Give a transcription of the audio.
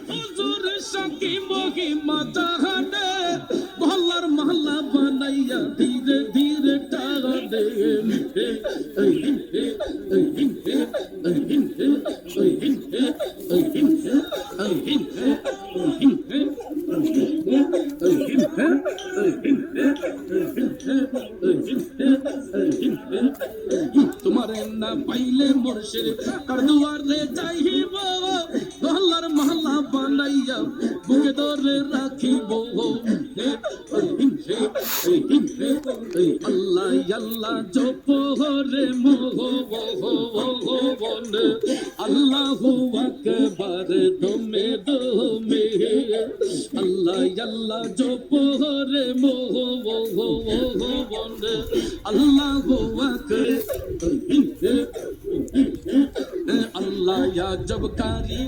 হুজুর সাকি মহিমা জাহানে মহল্লার মহল্লা বানাইয়া ধীরে ধীরে টানে তোমার না পাইলে মুর্শিদ কার দুয়ারে যাইব মহল্লার মহল্লা বানাইয়া বুকে ধরে রাখিব আল্লাহ আল্লাহ জপ রে মোহন আল্লাহু আকবার দমে দমে আল্লাহ আল্লাহ জপ রে মোহন আল্লাহু আকবার अल्लाह या जब कारी